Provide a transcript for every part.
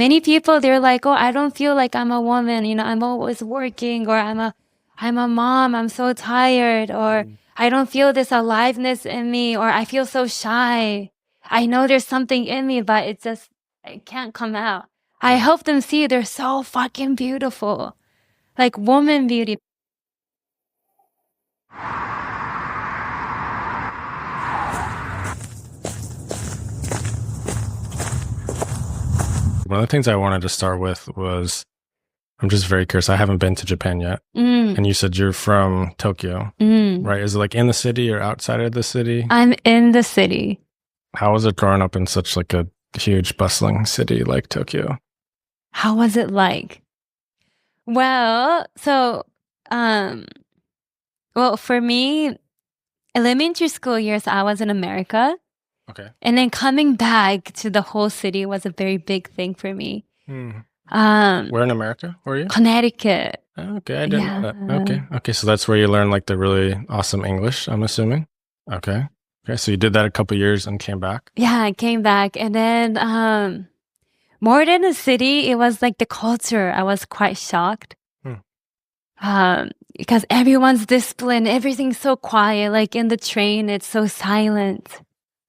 many people, they're like, oh, I don't feel like I'm a woman. I'm always working, or I'm a mom. I'm so tired, or I don't feel this aliveness in me, or I feel so shy. I know there's something in me, but it can't come out. I help them see they're so fucking beautiful. Like woman beauty. One of the things I wanted to start with was, I'm just very curious. I haven't been to Japan yet. And you said you're from Tokyo, right? Is it like in the city or outside of the city? I'm in the city. How was it growing up in such like a huge bustling city like Tokyo? How was it like? Well, so, for me, elementary school years, I was in America. Okay. And then coming back to the whole city was a very big thing for me. Where in America were you? Connecticut. Okay, I didn't know that. Okay, so that's where you learned like the really awesome English, I'm assuming. Okay, so you did that a couple years and came back? Yeah, I came back. And then more than the city, it was like the culture. I was quite shocked. Because everyone's disciplined, everything's so quiet. Like in the train, it's so silent.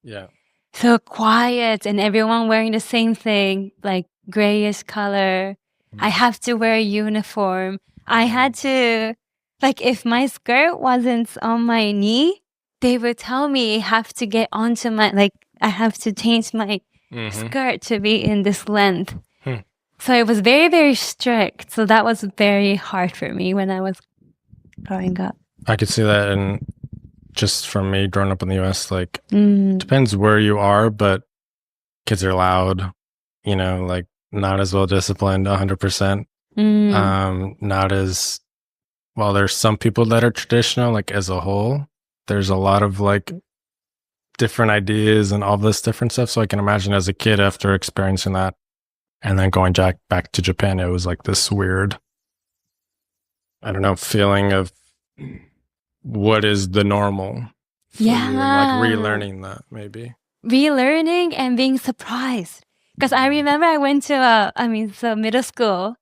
Yeah. So quiet, and everyone wearing the same thing, like grayish color. I have to wear a uniform. I had to, like, if my skirt wasn't on my knee, they would tell me I have to get onto I have to change my skirt to be in this length. So it was very, very strict. So that was very hard for me when I was growing up. I could see that, and just from me growing up in the US, like, depends where you are, but kids are loud, like not as well disciplined 100%. Not as well. There's some people that are traditional, like as a whole. There's a lot of like different ideas and all this different stuff. So I can imagine as a kid, after experiencing that and then going back to Japan, it was like this weird, I don't know, feeling of what is the normal. Yeah. Like relearning that, maybe. Relearning and being surprised. Because I remember I went to middle school.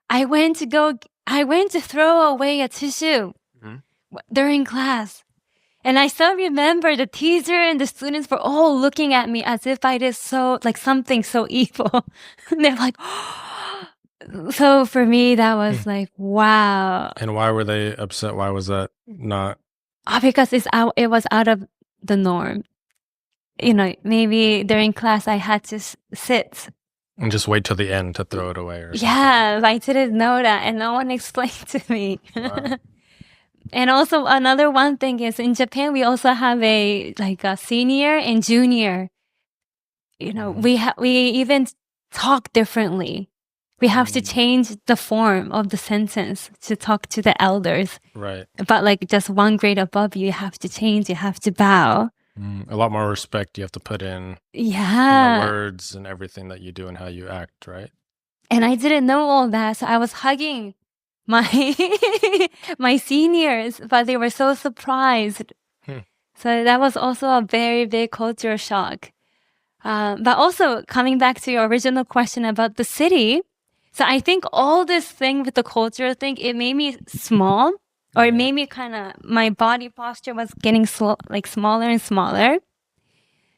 I went to throw away a tissue during class. And I still remember the teacher and the students were all looking at me as if I did something so evil. And they're like, so for me, that was like, wow. And why were they upset? Why was that not? Because it was out of the norm. Maybe during class I had to sit. And just wait till the end to throw it away or something. Yeah, I didn't know that, and no one explained to me. Wow. And also another one thing is in Japan we also have a senior and junior. We even talk differently. We have to change the form of the sentence to talk to the elders. Right. But just one grade above you have to change. You have to bow. A lot more respect you have to put in. Yeah. Words and everything that you do and how you act, right? And I didn't know all that, so I was hugging my my seniors, but they were so surprised. So that was also a very big culture shock. But also coming back to your original question about the city, so I think all this thing with the culture thing, it made me small, or it made me my body posture was getting smaller and smaller.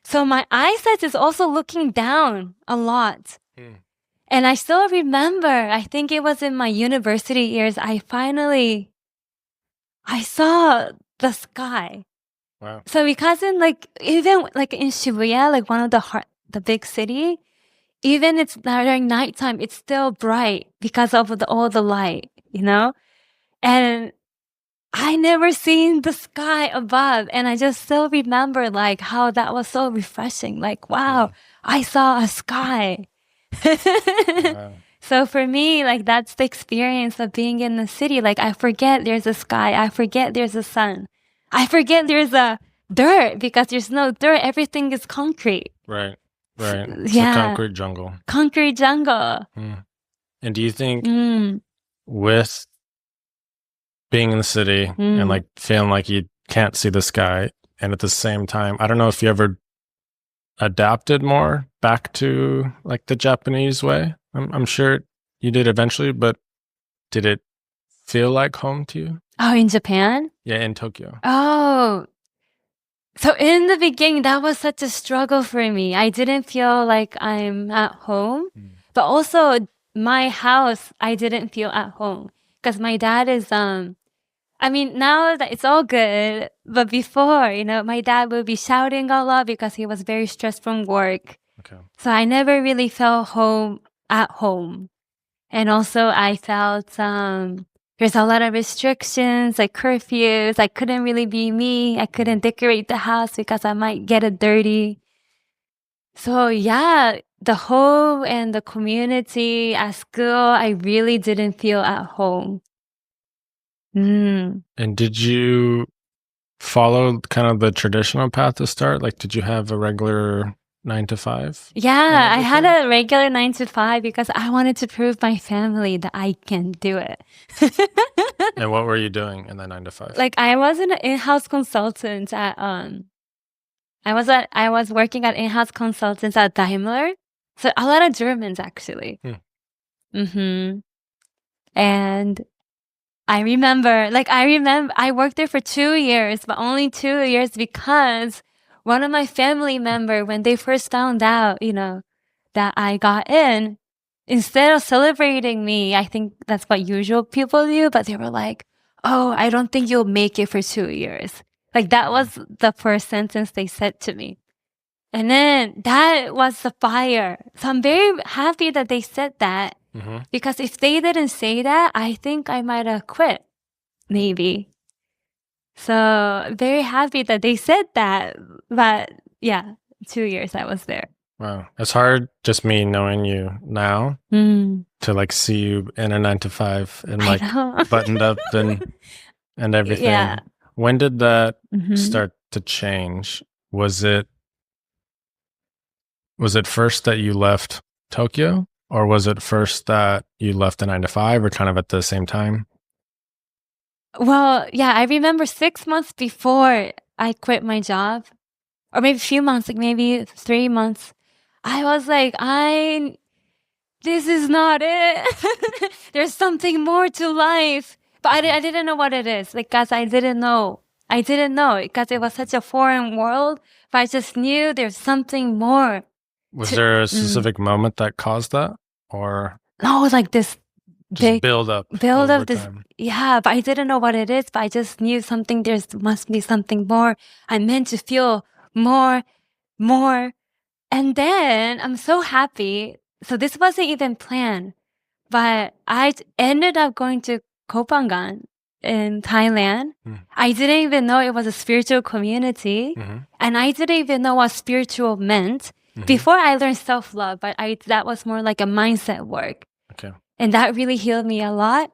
So my eyesight is also looking down a lot. And I still remember, I think it was in my university years, I saw the sky. Wow. So because even in Shibuya, one of the big city, even it's during nighttime, it's still bright because of all the light, And I never seen the sky above, and I just still remember how that was so refreshing. Wow, I saw a sky. Wow. So for me, that's the experience of being in the city. I forget there's a sky. I forget there's a sun. I forget there's a dirt because there's no dirt. Everything is concrete. Right. It's yeah. a concrete jungle. Concrete jungle. And do you think with being in the city and feeling like you can't see the sky, and at the same time, I don't know if you ever adapted more back to the Japanese way I'm sure you did eventually, but did it feel like home to you? Oh, in Japan? Yeah, in Tokyo. Oh, so in the beginning, that was such a struggle for me. I didn't feel like I'm at home, but also my house, I didn't feel at home because my dad is, I mean, now that it's all good, but before, my dad would be shouting a lot because he was very stressed from work. Okay. So I never really felt at home. And also I felt, there's a lot of restrictions, like curfews. I couldn't really be me. I couldn't decorate the house because I might get it dirty. So yeah, the home and the community at school, I really didn't feel at home. And did you follow kind of the traditional path to start? Like, did you have a regular 9 to 5? Yeah, I had a regular 9 to 5 because I wanted to prove my family that I can do it. And what were you doing in that 9 to 5? Like I was an in-house consultant at I was working at in-house consultants at Daimler. So a lot of Germans actually. And I remember I worked there for 2 years, but only 2 years because one of my family member, when they first found out, that I got in, instead of celebrating me, I think that's what usual people do, but they were like, "Oh, I don't think you'll make it for 2 years." Like that was the first sentence they said to me. And then that was the fire. So I'm very happy that they said that because if they didn't say that, I think I might have quit, maybe. So very happy that they said that. But yeah, 2 years I was there. Wow. It's hard just me knowing you now to like see you in a 9 to 5 and like buttoned up and everything. Yeah. When did that start to change? Was it first that you left Tokyo, or was it first that you left the 9 to 5, or kind of at the same time? Well, yeah, I remember 6 months before I quit my job, or maybe a few months, like maybe 3 months, I was like, this is not it. There's something more to life. But I didn't know what it is, because I didn't know. I didn't know because it was such a foreign world, but I just knew there's something more. Was there a specific moment that caused that? Or no, it was like this big build up this time. Yeah, but I didn't know what it is, but I just knew there must be something more. I meant to feel more. And then I'm so happy. So this wasn't even planned, but I ended up going to Kopangan in Thailand. I didn't even know it was a spiritual community, and I didn't even know what spiritual meant. Before I learned self-love, but that was more like a mindset work. Okay. And that really healed me a lot.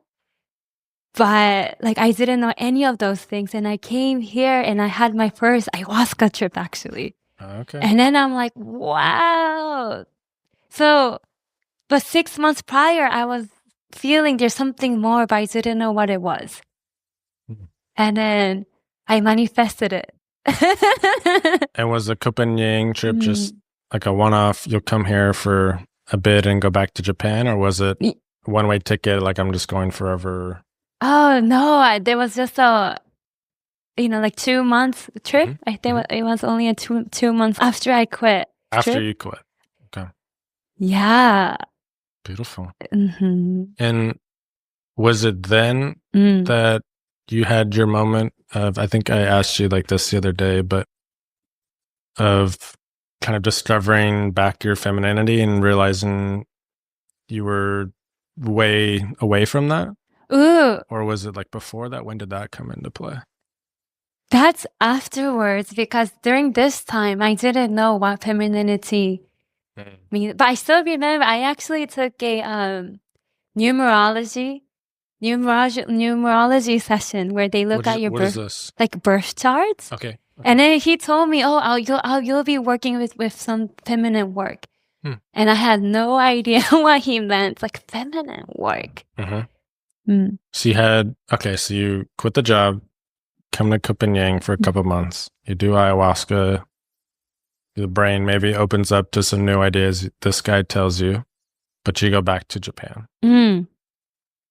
But like I didn't know any of those things. And I came here and I had my first ayahuasca trip actually. Okay. And then I'm like, wow. So, but 6 months prior, I was feeling there's something more, but I didn't know what it was. And then I manifested it. And was the Copenhagen trip just like a one-off, you'll come here for a bit and go back to Japan, or was it one-way ticket, like I'm just going forever? Oh, no, there was just a, like 2 months trip. I think it was only a 2 months after I quit. After you quit. Okay. Yeah. Beautiful. And was it then that you had your moment of, I think I asked you like this the other day, but of kind of discovering back your femininity and realizing you were way away from that? Ooh. Or was it like before that? When did that come into play? That's afterwards, because during this time, I didn't know what femininity means. But I still remember I actually took a numerology session where they look at your birth charts. Okay. And then he told me, "Oh, you'll be working with some feminine work," and I had no idea what he meant, like feminine work. So so you quit the job, come to Copenhagen for a couple months. You do ayahuasca. The brain maybe opens up to some new ideas this guy tells you. but you go back to Japan. Mm.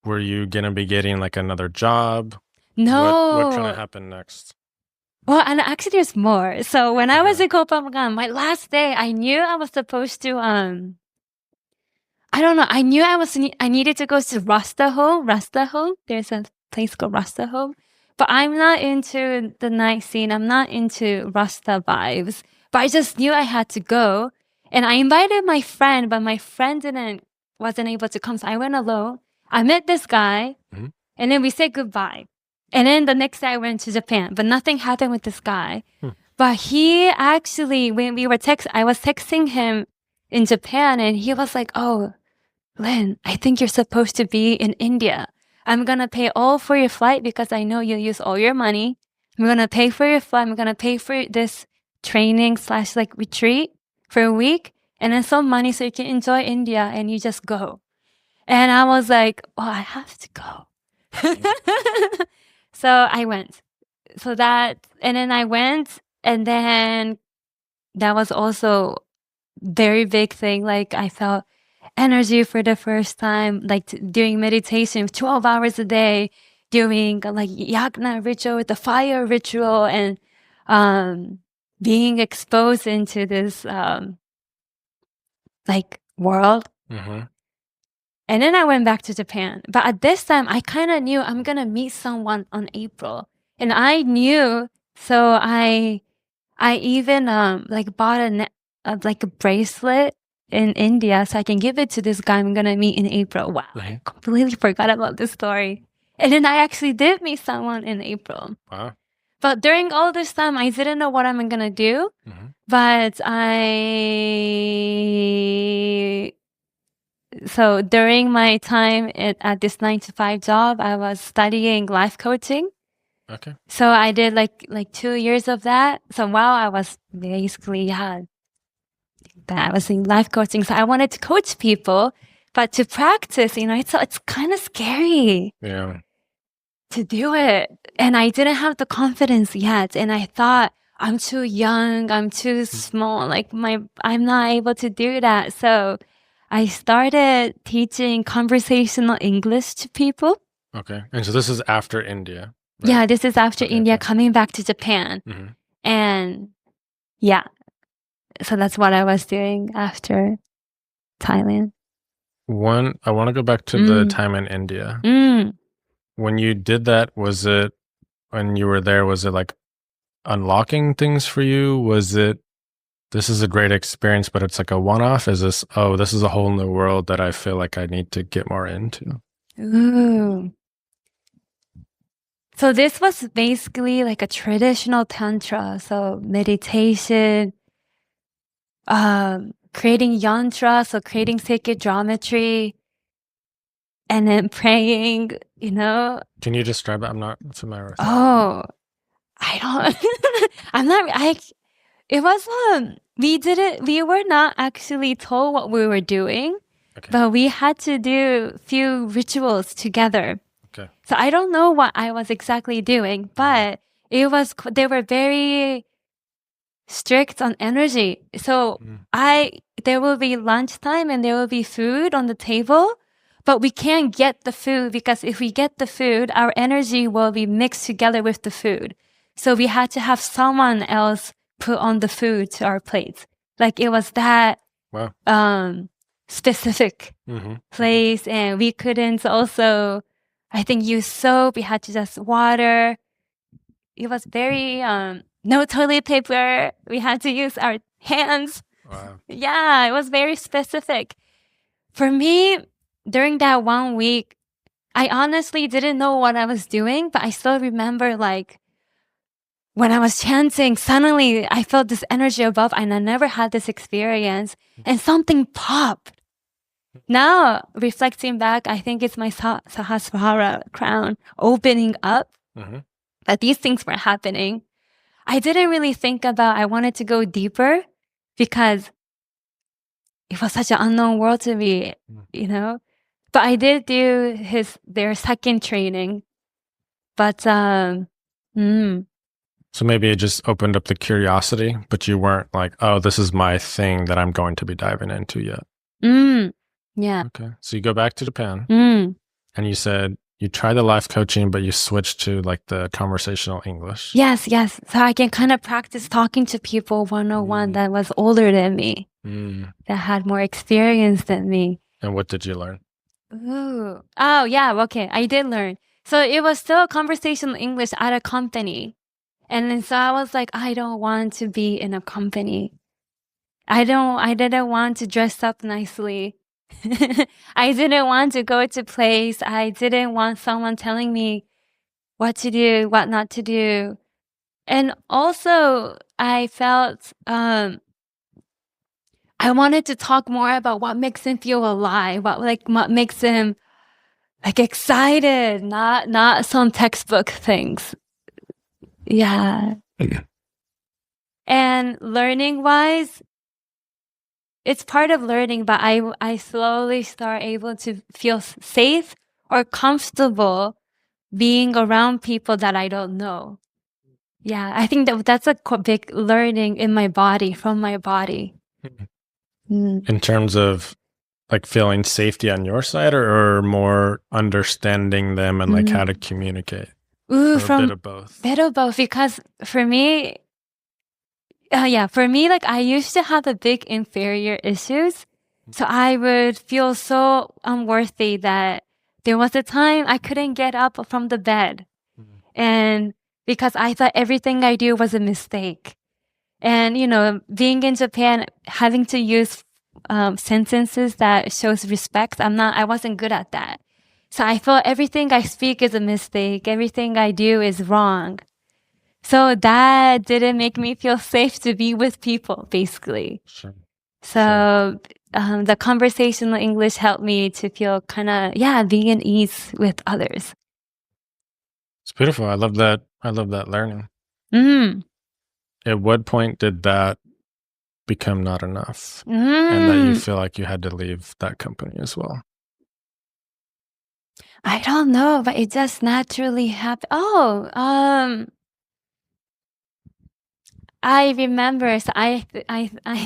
Were you going to be getting like another job? No. What kind of happened next? Well, and actually there's more. So when I was in Copenhagen, my last day, I knew I was supposed to, I don't know. I knew I needed to go to Rasta Home. There's a place called Rasta Home. But I'm not into the night scene. I'm not into Rasta vibes. But I just knew I had to go. And I invited my friend, but my friend wasn't able to come. So I went alone. I met this guy, and then we said goodbye. And then the next day I went to Japan, but nothing happened with this guy. But he actually, when we were I was texting him in Japan, and he was like, "Oh, Lynn, I think you're supposed to be in India. I'm going to pay all for your flight because I know you use all your money. I'm going to pay for your flight. I'm going to pay for this training / like retreat for a week and then some money so you can enjoy India and you just go." And I was like, "Oh, I have to go." So I went. And then I went, and then that was also very big thing. Like I felt energy for the first time, like doing meditation 12 hours a day, doing like yagna ritual with the fire ritual, and being exposed into this like world. And then I went back to Japan. But at this time, I kind of knew I'm going to meet someone on April. And I knew, so I even like bought like a bracelet in India so I can give it to this guy I'm going to meet in April. Wow, I completely forgot about this story. And then I actually did meet someone in April. Wow. But during all this time, I didn't know what I'm going to do. But so during my time at this 9-to-5 job, I was studying life coaching. Okay. So I did like 2 years of that. So while I was basically, I was in life coaching. So I wanted to coach people, but to practice, it's kind of scary. Yeah. To do it. And I didn't have the confidence yet. And I thought, I'm too young, I'm too small, like I'm not able to do that. So I started teaching conversational English to people. Okay. And so this is after India. Right? Yeah, this is after India, coming back to Japan. And yeah, so that's what I was doing after Thailand. I want to go back to the time in India. When you did that, when you were there, was it like unlocking things for you? Was it, this is a great experience, but it's like a one-off? Is this, this is a whole new world that I feel like I need to get more into? Ooh. So this was basically like a traditional Tantra. So meditation, creating yantra, so creating sacred geometry, and then praying, Can you describe it? I'm not familiar with it. Oh, I don't, it was, we were not actually told what we were doing, but we had to do a few rituals together. Okay. So I don't know what I was exactly doing, but they were very strict on energy. So there will be lunchtime and there will be food on the table, but we can't get the food because if we get the food, our energy will be mixed together with the food. So we had to have someone else put on the food to our plates. Like it was that specific place, and we couldn't also, I think, use soap. We had to just water. It was very no toilet paper. We had to use our hands. Wow. Yeah, it was very specific. For me, during that 1 week, I honestly didn't know what I was doing, but I still remember like when I was chanting, suddenly I felt this energy above, and I never had this experience, and something popped. Now, reflecting back, I think it's my Sahasrara crown opening up. But these things were happening. I didn't really think about, I wanted to go deeper because it was such an unknown world to me, But I did do their second training. But, So maybe it just opened up the curiosity, but you weren't like, oh, this is my thing that I'm going to be diving into yet. Yeah. Okay. So you go back to Japan Mm. and you said you try the life coaching, but you switched to like the conversational English. Yes, yes. So I can kind of practice talking to people one-on-one that was older than me, that had more experience than me. And what did you learn? Ooh. Oh, yeah. Okay. I did learn. So it was still conversational English at a company. And then so I was like, I don't want to be in a company. I didn't want to dress up nicely. I didn't want to go to place. I didn't want someone telling me what to do, what not to do. And also I felt I wanted to talk more about what makes him feel alive, what makes him like excited, not some textbook things. Yeah. And learning wise, it's part of learning, but I slowly start able to feel safe or comfortable being around people that I don't know. Yeah, I think that's a big learning in my body, from my body. In terms of like feeling safety on your side or more understanding them and like how to communicate? Ooh, or a bit of both? Bit of both, because for me, like I used to have a big inferior issues. So I would feel so unworthy that there was a time I couldn't get up from the bed. And because I thought everything I do was a mistake. And, being in Japan, having to use sentences that shows respect, I wasn't good at that. So I felt everything I speak is a mistake. Everything I do is wrong. So that didn't make me feel safe to be with people, basically. Sure. So the conversational English helped me to feel kind of, being at ease with others. It's beautiful. I love that. I love that learning. Mm. At what point did that become not enough? And that you feel like you had to leave that company as well? I don't know, but it just naturally happened. I remember. So I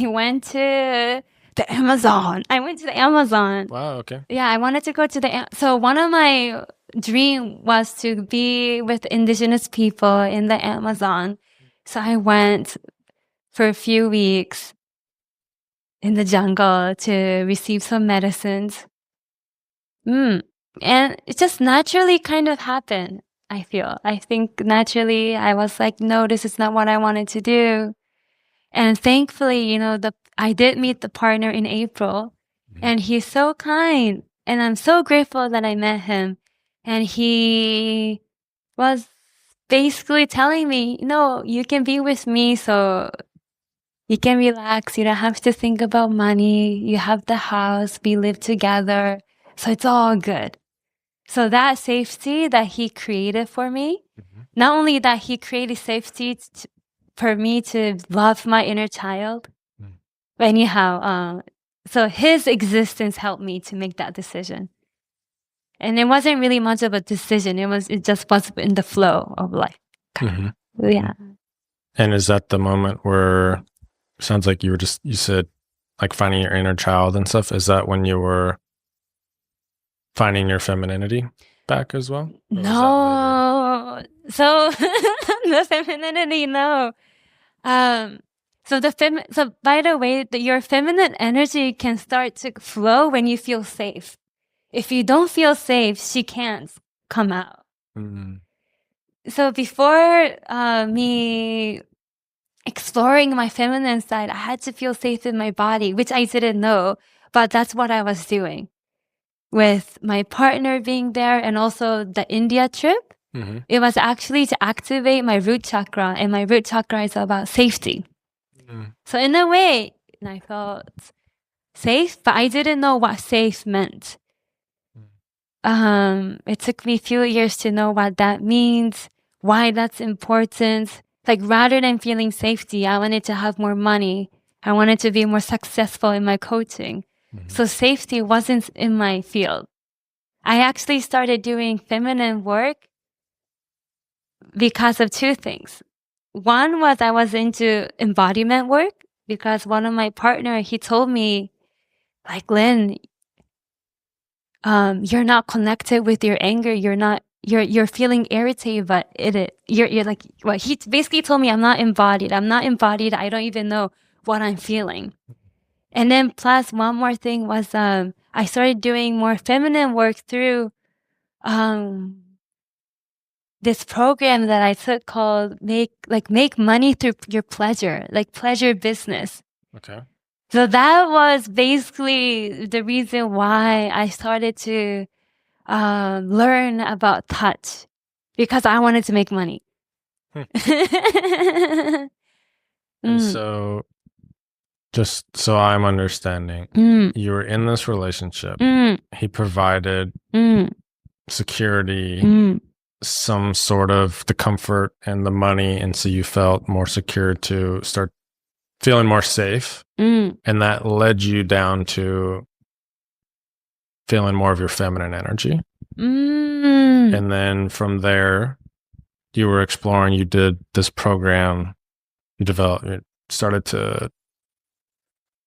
went to the Amazon. I went to the Amazon. Wow. Okay. Yeah, I wanted to go to so one of my dream was to be with indigenous people in the Amazon. So I went for a few weeks in the jungle to receive some medicines. And it just naturally kind of happened, I feel. I think naturally I was like, no, this is not what I wanted to do. And thankfully, I did meet the partner in April, and he's so kind. And I'm so grateful that I met him. And he was basically telling me, no, you can be with me, so you can relax. You don't have to think about money. You have the house. We live together. So it's all good. So that safety that he created for me, not only that he created safety for me to love my inner child, but anyhow, so his existence helped me to make that decision. And it wasn't really much of a decision. It just was in the flow of life. Yeah. And is that the moment where sounds like you said like finding your inner child and stuff? Is that when you were finding your femininity back as well? No. So the femininity, no. So by the way, your feminine energy can start to flow when you feel safe. If you don't feel safe, she can't come out. So before me exploring my feminine side, I had to feel safe in my body, which I didn't know, but that's what I was doing. With my partner being there and also the India trip, it was actually to activate my root chakra, and my root chakra is about safety. So in a way, I felt safe, but I didn't know what safe meant. It took me a few years to know what that means, why that's important. Like rather than feeling safety, I wanted to have more money. I wanted to be more successful in my coaching. So safety wasn't in my field. I actually started doing feminine work because of two things. One was I was into embodiment work because one of my partner, he told me, like, Lynn, you're not connected with your anger. You're feeling irritated, but you're like, well, he basically told me I'm not embodied. I don't even know what I'm feeling. And then plus one more thing was, I started doing more feminine work through, this program that I took called make money through your pleasure, like pleasure business. Okay. So that was basically the reason why I started to learn about touch, because I wanted to make money. And so, just so I'm understanding, you were in this relationship. He provided security, some sort of the comfort and the money, and so you felt more secure to start feeling more safe. And that led you down to feeling more of your feminine energy. And then from there, you were exploring, you did this program, you started to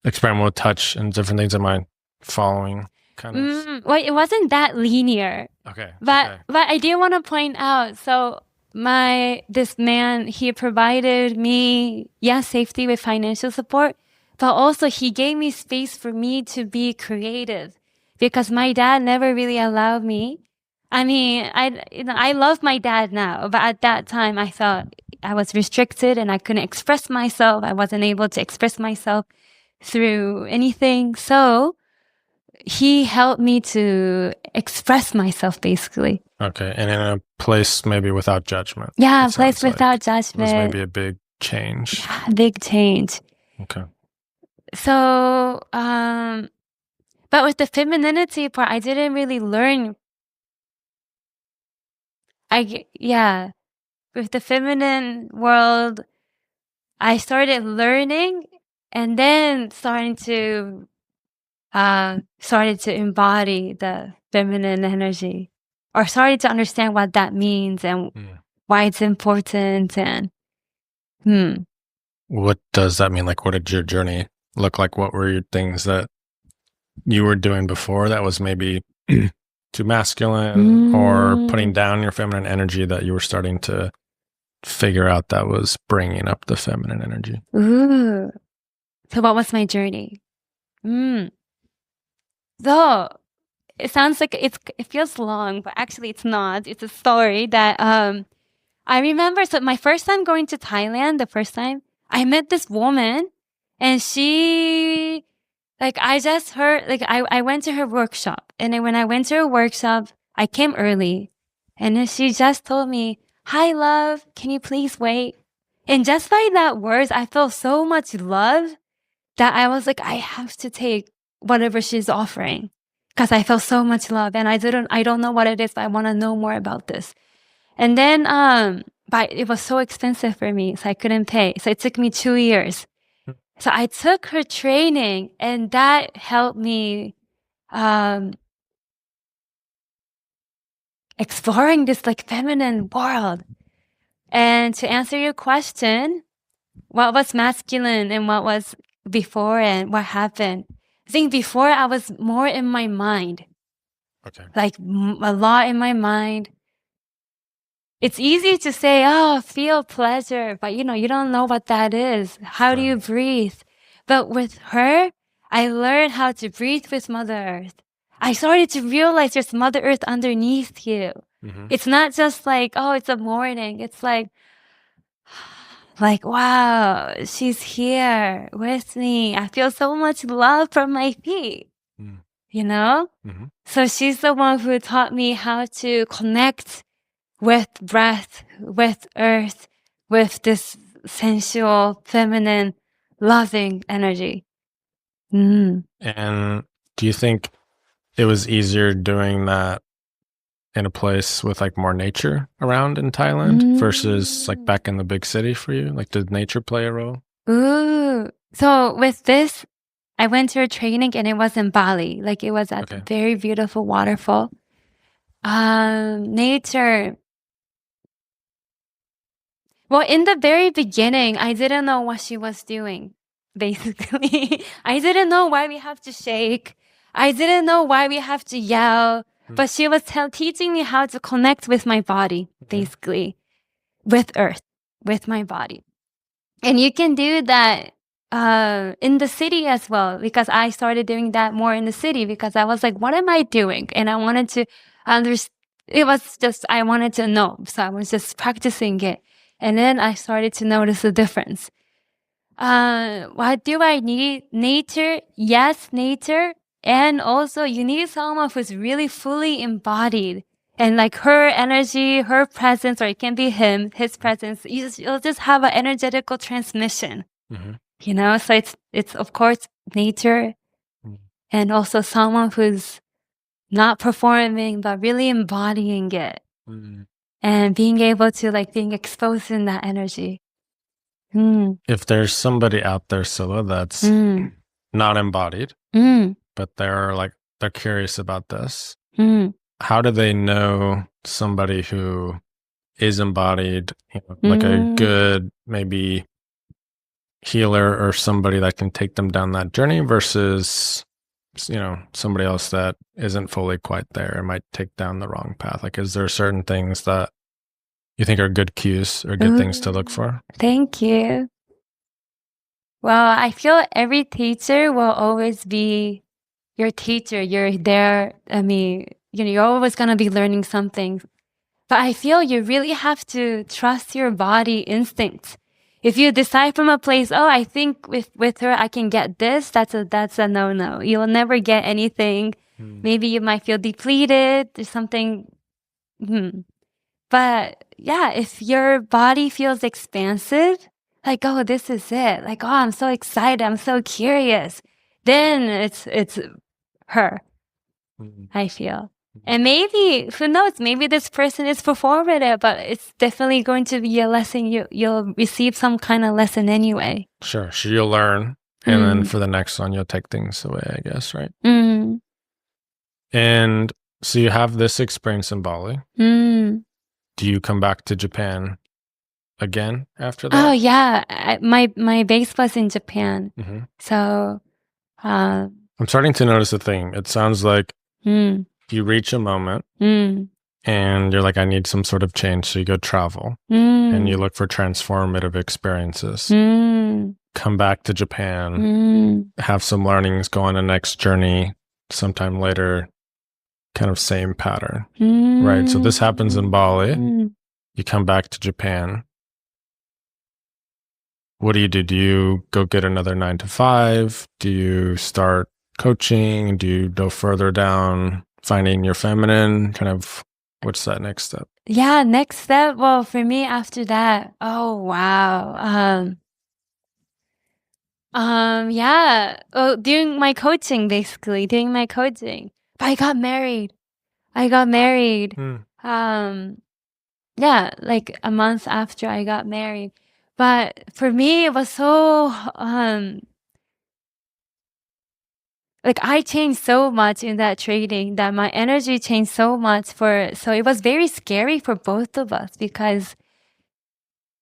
experiment with touch and different things. Am I following kind of? Well, it wasn't that linear. Okay. But I do want to point out, so this man, he provided me, safety with financial support, but also he gave me space for me to be creative, because my dad never really allowed me. I mean, I love my dad now, but at that time I thought I was restricted and I couldn't express myself. I wasn't able to express myself through anything. So he helped me to express myself, basically. Okay. And in a place maybe without judgment. Yeah, a place without judgment. It was maybe a big change. Yeah, big change. Okay. So, but with the femininity part, I didn't really learn. With the feminine world, I started learning and then started to embody the feminine energy, or started to understand what that means and why it's important. And what does that mean? Like, what did your journey look like? What were your things that you were doing before that was maybe too masculine, or putting down your feminine energy that you were starting to figure out that was bringing up the feminine energy? Ooh. So what was my journey? So it sounds like it feels long, but actually it's not. It's a story that I remember. So my first time going to Thailand, the first time I met this woman, and she, like, I just heard, like, I went to her workshop, and then when I went to her workshop, I came early, and then she just told me, "Hi, love, can you please wait?" And just by that words, I felt so much love that I was like, I have to take whatever she's offering, because I felt so much love, and I don't know what it is, but I want to know more about this. And then, but it was so expensive for me, so I couldn't pay. So it took me 2 years. So I took her training, and that helped me exploring this like feminine world. And to answer your question, what was masculine and what was before and what happened? I think before I was more in my mind. Okay. Like a lot in my mind. It's easy to say, oh, feel pleasure, but you don't know what that is. How do you breathe? But with her, I learned how to breathe with Mother Earth. I started to realize there's Mother Earth underneath you. It's not just like, oh, it's a morning. It's like, wow, she's here with me. I feel so much love from my feet, So she's the one who taught me how to connect with breath, with earth, with this sensual, feminine, loving energy. And do you think it was easier doing that in a place with like more nature around in Thailand versus like back in the big city for you? Like, did nature play a role? Ooh. So with this, I went to a training and it was in Bali. Like, it was at a very beautiful waterfall. Nature. Well, in the very beginning, I didn't know what she was doing, basically. I didn't know why we have to shake. I didn't know why we have to yell, but she was teaching me how to connect with my body, basically, with earth, with my body. And you can do that in the city as well, because I started doing that more in the city because I was like, what am I doing? And I wanted to understand. It was just, I wanted to know. So I was just practicing it. And then I started to notice the difference. What do I need? Nature. Yes, nature. And also you need someone who's really fully embodied. And like her energy, her presence, or it can be him, his presence, you'll just have an energetical transmission. You know, so it's of course nature, and also someone who's not performing but really embodying it, and being able to like being exposed in that energy. If there's somebody out there, Sola, that's not embodied, but they're curious about this, how do they know somebody who is embodied, like a good maybe healer or somebody that can take them down that journey versus somebody else that isn't fully quite there and might take down the wrong path? Like, is there certain things that you think are good cues or good things to look for? Thank you. Well, I feel every teacher will always be your teacher. You're there. I mean, you're always going to be learning something. But I feel you really have to trust your body instincts. If you decide from a place, oh, I think with her I can get this, that's a no-no. You'll never get anything. Maybe you might feel depleted. There's something. But yeah, if your body feels expansive, like, oh, this is it. Like, oh, I'm so excited. I'm so curious. Then it's her, I feel. And maybe, who knows, maybe this person is performative, but it's definitely going to be a lesson. You'll receive some kind of lesson anyway. Sure. So you'll learn. And then for the next one, you'll take things away, I guess, right? And so you have this experience in Bali. Do you come back to Japan again after that? Oh, yeah. My base was in Japan. So I'm starting to notice a thing. It sounds like you reach a moment and you're like, I need some sort of change. So you go travel and you look for transformative experiences. Come back to Japan, have some learnings, go on a next journey sometime later, kind of same pattern, right? So this happens in Bali. You come back to Japan. What do? Do you go get another 9 to 5? Do you start coaching? Do you go further down, finding your feminine? Kind of, what's that next step? Yeah, next step. Well, for me after that, oh, wow. Yeah. Oh, doing my coaching, basically, But I got married. Yeah, like a month after I got married. But for me, it was so, like I changed so much in that trading that my energy changed so much so it was very scary for both of us because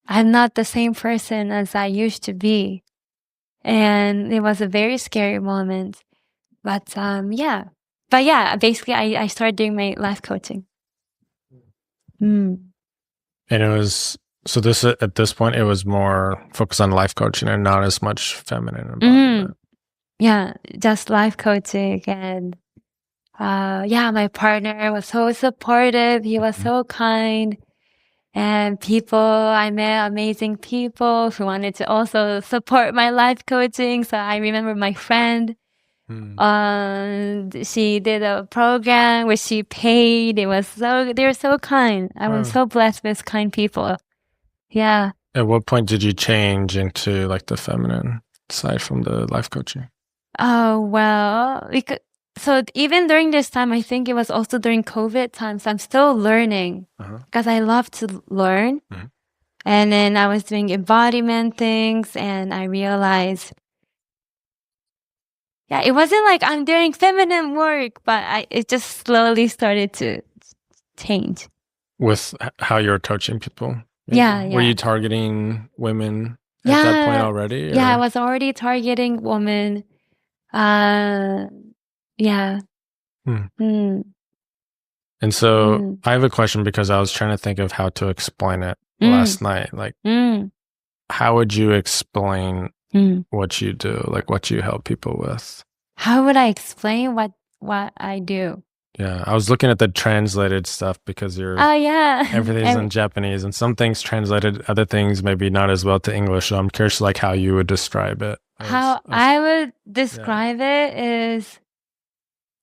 I'm not the same person as I used to be. And it was a very scary moment. But yeah. But yeah, basically I started doing my life coaching. And it was, so this at this point, it was more focused on life coaching and not as much feminine embodiment. Yeah, just life coaching. And yeah, my partner was so supportive. He was so kind. And I met amazing people who wanted to also support my life coaching. So I remember my friend, she did a program where she paid. They were so kind. I was so blessed with kind people. Yeah. At what point did you change into like the feminine side from the life coaching? Oh, well, so even during this time, I think it was also during COVID times, I'm still learning because I love to learn. And then I was doing embodiment things and I realized, yeah, it wasn't like I'm doing feminine work, but it just slowly started to change. With how you're coaching people? Yeah. Were you targeting women at that point already? Yeah, I was already targeting women. Yeah. Mm. And so I have a question because I was trying to think of how to explain it last night. Like, how would you explain what you do? Like, what you help people with? How would I explain what I do? Yeah, I was looking at the translated stuff because everything's in Japanese, and some things translated, other things maybe not as well to English. So I'm curious, like, how you would describe it. How I would describe it is,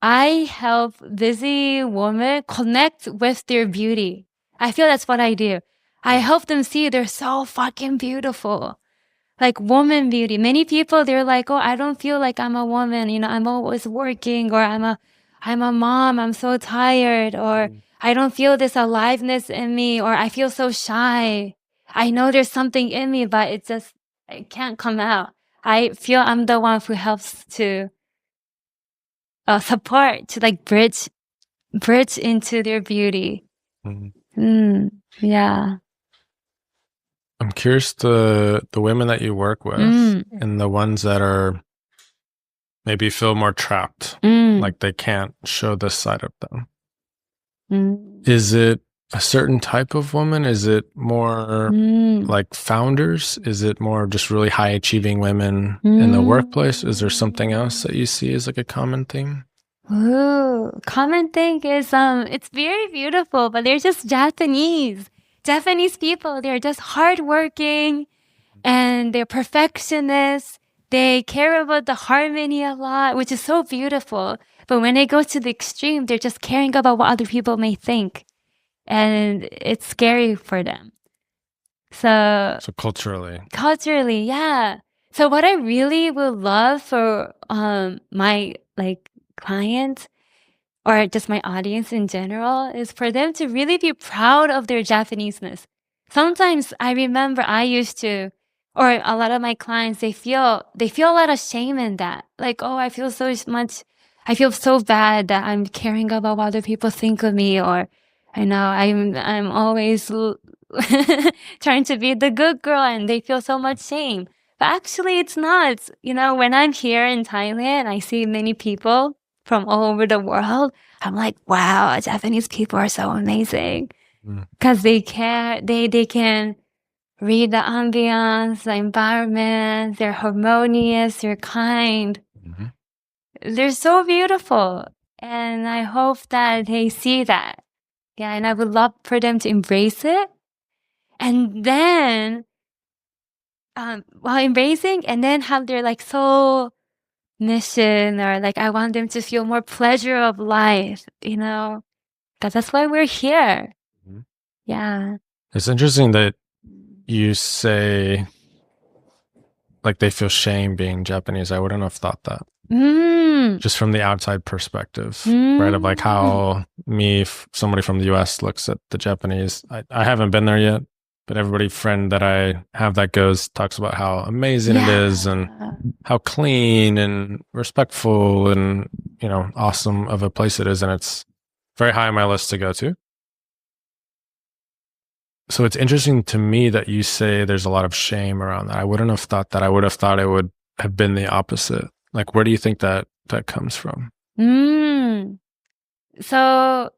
I help busy women connect with their beauty. I feel that's what I do. I help them see they're so fucking beautiful. Like woman beauty. Many people, they're like, oh, I don't feel like I'm a woman. You know, I'm always working, or I'm a mom. I'm so tired, or I don't feel this aliveness in me, or I feel so shy. I know there's something in me, but it can't come out. I feel I'm the one who helps to support, to like bridge into their beauty. Yeah. I'm curious, the women that you work with and the ones that are maybe feel more trapped, like they can't show this side of them. Is it a certain type of woman? Is it more like founders? Is it more just really high achieving women in the workplace? Is there something else that you see as like a common theme? Ooh, common thing is it's very beautiful, but they're just Japanese people. They're just hardworking, and they're perfectionists. They care about the harmony a lot, which is so beautiful. But when they go to the extreme, they're just caring about what other people may think, and it's scary for them. So culturally, yeah. So what I really would love for my like clients, or just my audience in general, is for them to really be proud of their Japaneseness. Sometimes I remember I used to, or a lot of my clients, they feel a lot of shame in that. Like, oh, I feel so bad that I'm caring about what other people think of me, or I know I'm always trying to be the good girl, and they feel so much shame. But actually it's not. You know, when I'm here in Thailand, I see many people from all over the world. I'm like, wow, Japanese people are so amazing. Because they care, they can read the ambience, the environment, they're harmonious, they're kind. They're so beautiful. And I hope that they see that. Yeah, and I would love for them to embrace it. And then, while embracing, and then have their like soul mission, or like I want them to feel more pleasure of life, you know, because that's why we're here. Yeah. It's interesting that you say like they feel shame being Japanese. I wouldn't have thought that. Just from the outside perspective, right? Of like how somebody from the US looks at the Japanese. I haven't been there yet, but everybody friend that I have that goes talks about how amazing it is, and how clean and respectful and, you know, awesome of a place it is. And it's very high on my list to go to. So it's interesting to me that you say there's a lot of shame around that. I wouldn't have thought that. I would have thought it would have been the opposite. Like, where do you think that comes from? So,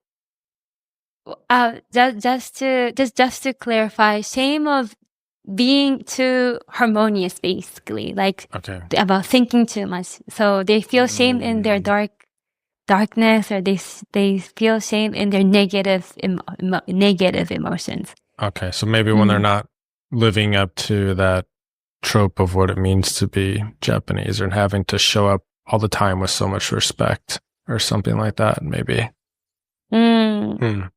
just to clarify, shame of being too harmonious, basically, like about thinking too much. So they feel shame in their darkness, or they feel shame in their negative emotions. Okay, so maybe when they're not living up to that trope of what it means to be Japanese, or having to show up all the time with so much respect or something like that, maybe. And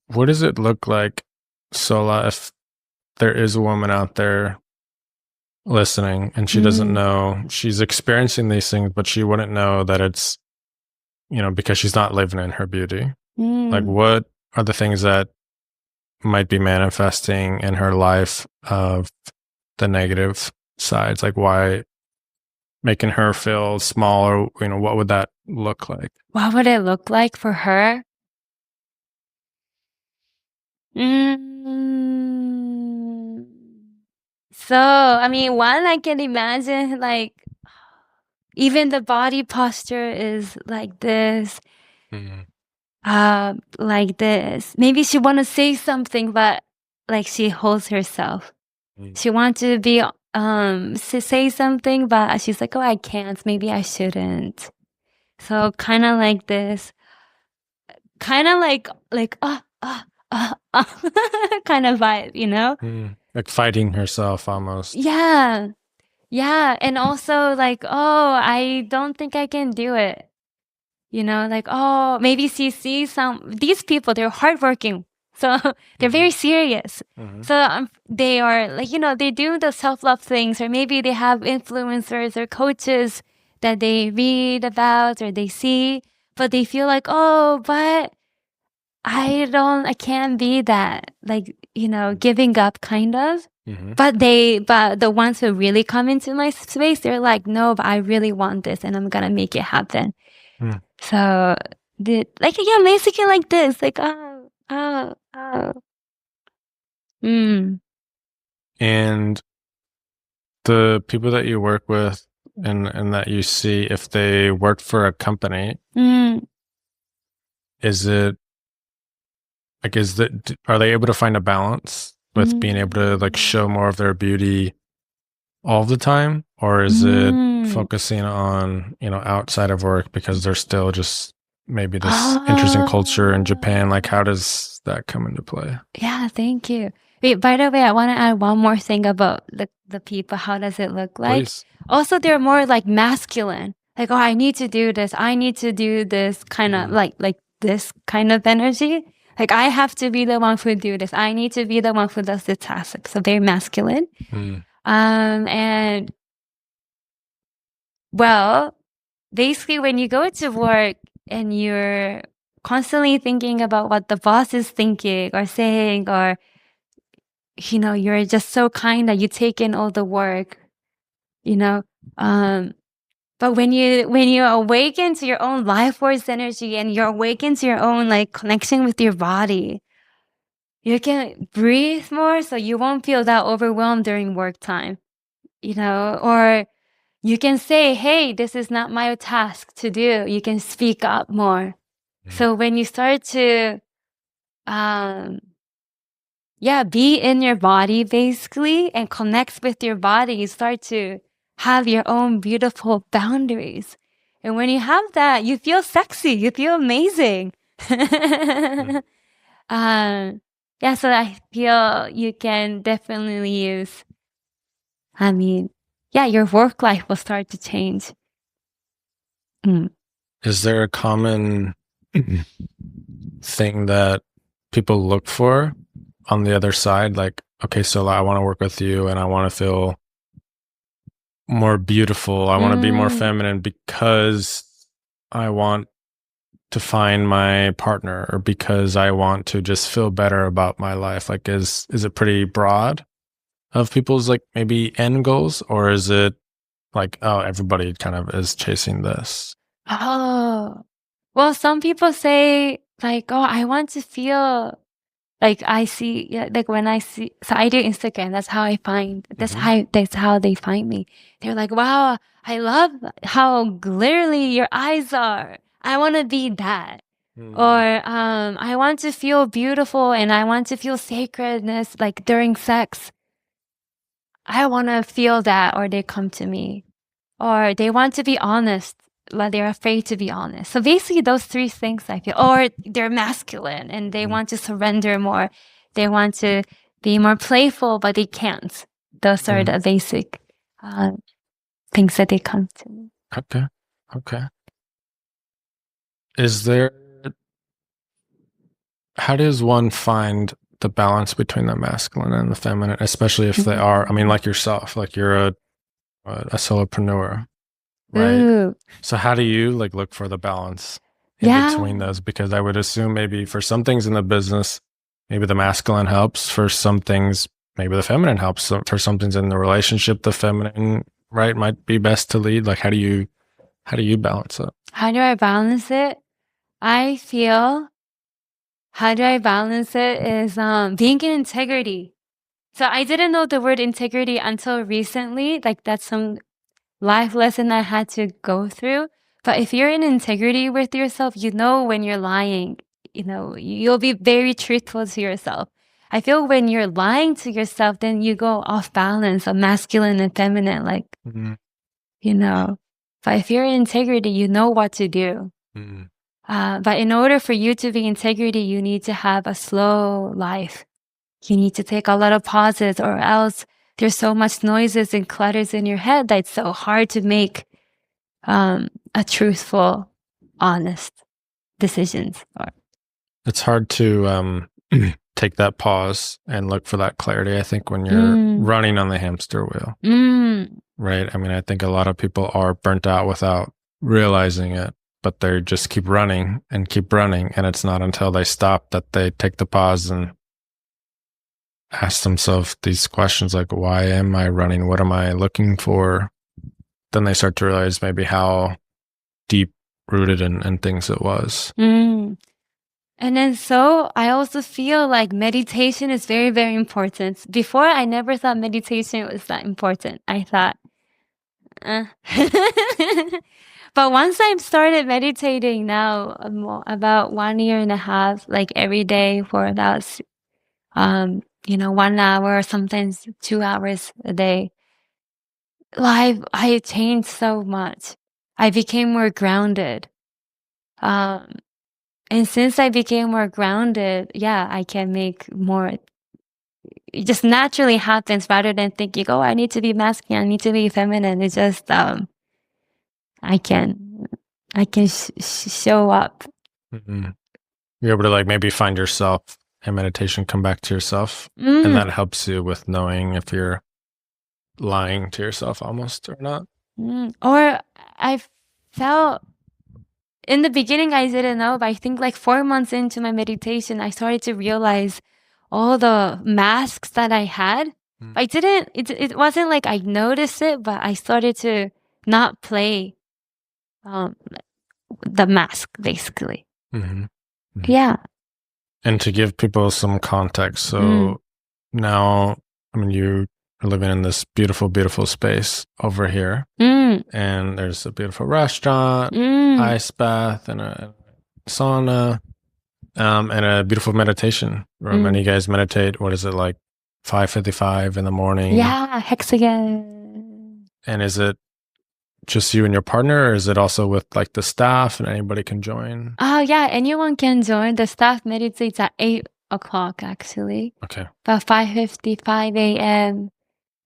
what does it look like, Sola, if there is a woman out there listening and she doesn't know, she's experiencing these things, but she wouldn't know that it's, you know, because she's not living in her beauty? Like, what are the things that might be manifesting in her life of the negative sides? Like, why making her feel small, or, you know, what would that look like? What would it look like for her? So, I mean, one, I can imagine, like, even the body posture is like this. Like this. Maybe she want to say something, but like she holds herself. She wants to be to say something, but she's like, oh, I can't. Maybe I shouldn't. So kind of like this. Kind of like kind of vibe, you know? Like fighting herself almost. Yeah. Yeah. And also like, oh, I don't think I can do it. You know, like, oh, maybe she sees these people, they're hardworking. So they're very serious. So they are like, you know, they do the self-love things, or maybe they have influencers or coaches that they read about or they see, but they feel like, oh, but I can't be that, like, you know, giving up kind of. But the ones who really come into my space, they're like, no, but I really want this and I'm gonna make it happen. So basically like this, like, oh. And the people that you work with and that you see, if they work for a company, are they able to find a balance with being able to like show more of their beauty all the time, or is it focusing on, you know, outside of work because there's still just maybe this interesting culture in Japan? Like, how does that come into play? Yeah, thank you. Wait, by the way, I want to add one more thing about the people. How does it look like? Please. Also, they're more like masculine. Like, oh, I need to do this. I need to do this kind of like this kind of energy. Like, I have to be the one who do this. I need to be the one who does the task. So very masculine. And well, basically when you go to work and you're constantly thinking about what the boss is thinking or saying, or, you know, you're just so kind that you take in all the work, you know, but when you awaken to your own life force energy and you're awakened to your own like connection with your body, you can breathe more, so you won't feel that overwhelmed during work time, you know, or you can say, hey, this is not my task to do. You can speak up more. So when you start to, be in your body basically and connect with your body, you start to have your own beautiful boundaries. And when you have that, you feel sexy. You feel amazing. So I feel you can definitely use, your work life will start to change. Is there a common thing that people look for on the other side? Like, okay, so I want to work with you and I want to feel more beautiful. I want to be more feminine because I want to find my partner, or because I want to just feel better about my life. Like, is it pretty broad of people's like maybe end goals, or is it like, oh, everybody kind of is chasing this? Oh, well, some people say like, oh, I want to feel like I see, like when I see, so I do Instagram. That's how I find, that's how they find me. They're like, wow, I love how glittery your eyes are. I want to be that. Or, I want to feel beautiful and I want to feel sacredness, like during sex. I want to feel that, or they come to me. Or they want to be honest, but they're afraid to be honest. So basically those three things I feel. Or they're masculine and they want to surrender more. They want to be more playful, but they can't. Those are the basic things that they come to me. Okay. How does one find the balance between the masculine and the feminine, especially if they are, I mean, like yourself, like you're a solopreneur, right? Ooh. So how do you like look for the balance in between those? Because I would assume maybe for some things in the business, maybe the masculine helps. For some things, maybe the feminine helps. So for some things in the relationship, the feminine, right, might be best to lead. Like, how do you balance it? How do I balance it? I feel how do I balance it is being in integrity. So I didn't know the word integrity until recently. Like that's life lesson I had to go through. But if you're in integrity with yourself, you know when you're lying. You know, you'll be very truthful to yourself. I feel when you're lying to yourself, then you go off balance of masculine and feminine, like, you know. But if you're in integrity, you know what to do. But in order for you to be integrity, you need to have a slow life. You need to take a lot of pauses, or else there's so much noises and clutters in your head that it's so hard to make a truthful, honest decisions. It's hard to take that pause and look for that clarity, I think, when you're running on the hamster wheel. Right? I mean, I think a lot of people are burnt out without realizing it, but they just keep running. And it's not until they stop that they take the pause and ask themselves these questions like, why am I running? What am I looking for? Then they start to realize maybe how deep rooted in things it was. And then so I also feel like meditation is very, very important. Before, I never thought meditation was that important. I thought, But once I've started meditating now, about 1.5 years, like every day for about 1 hour, sometimes 2 hours a day, I changed so much. I became more grounded. And since I became more grounded, I can make more. It just naturally happens rather than thinking, oh, I need to be masculine, I need to be feminine. It's just, I can show up. You're able to like maybe find yourself in meditation, come back to yourself. And that helps you with knowing if you're lying to yourself almost or not. Or I felt in the beginning, I didn't know, but I think like 4 months into my meditation, I started to realize all the masks that I had. It wasn't like I noticed it, but I started to not play the mask, basically. Yeah. And to give people some context, so now, I mean, you are living in this beautiful, beautiful space over here, and there's a beautiful restaurant, ice bath, and a sauna, and a beautiful meditation room. And you guys meditate, what is it, like 5:55 in the morning? Yeah, hexagon. And is it just you and your partner, or is it also with like the staff and anybody can join? Oh yeah, anyone can join. The staff meditates at 8 o'clock actually. Okay. About 5:55 a.m.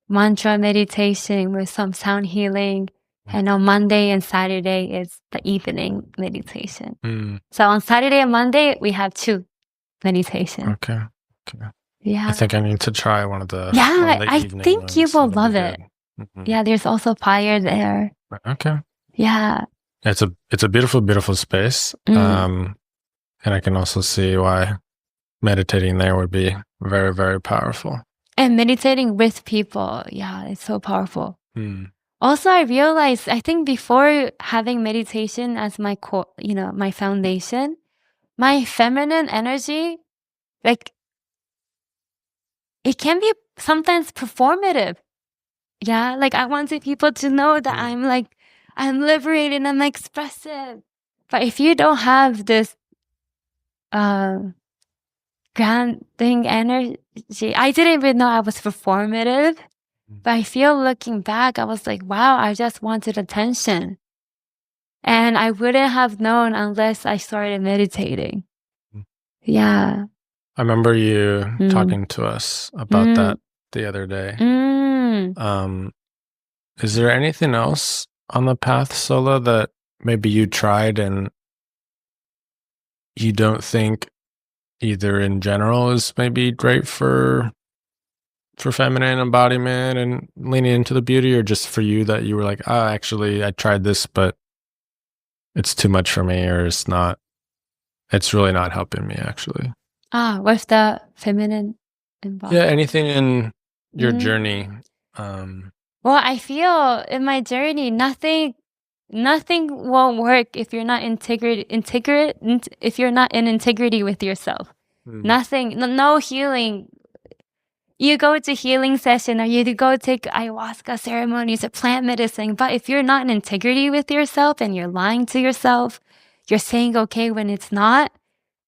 mantra meditation with some sound healing. And on Monday and Saturday is the evening meditation. So on Saturday and Monday we have 2 meditations. Okay. Yeah. I think I need to try one of the I think you will love it. Yeah, there's also fire there. Okay. Yeah. It's a beautiful, beautiful space. And I can also see why meditating there would be very, very powerful. And meditating with people, it's so powerful. Also, I realized, I think before having meditation as my core, my foundation, my feminine energy, like, it can be sometimes performative. Yeah, like I wanted people to know that I'm liberated, I'm expressive. But if you don't have this grounding energy, I didn't even know I was performative. But I feel looking back, I was like, wow, I just wanted attention. And I wouldn't have known unless I started meditating. Yeah. I remember you talking to us about that the other day. Is there anything else on the path, Sola, that maybe you tried and you don't think either in general is maybe great for feminine embodiment and leaning into the beauty, or just for you that you were like, actually, I tried this, but it's too much for me, or it's really not helping me, actually? What's the feminine embodiment? Yeah, anything in your journey. Well, I feel in my journey, nothing won't work if you're not if you're not in integrity with yourself. Nothing, no healing. you go to healing session or you go take ayahuasca ceremonies or plant medicine, but if you're not in integrity with yourself and you're lying to yourself, you're saying okay when it's not,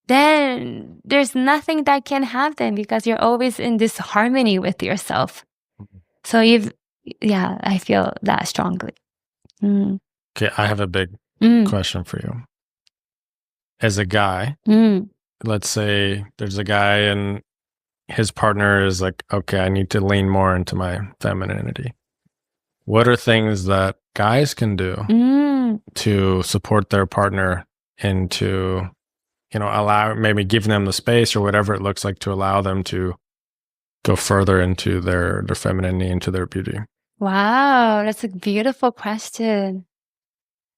then there's nothing that can happen because you're always in this harmony with yourself. So I feel that strongly. Okay, I have a big question for you. As a guy, let's say there's a guy and his partner is like, okay, I need to lean more into my femininity. What are things that guys can do to support their partner into, allow, maybe giving them the space or whatever it looks like to allow them to go further into their femininity, into their beauty? Wow, that's a beautiful question.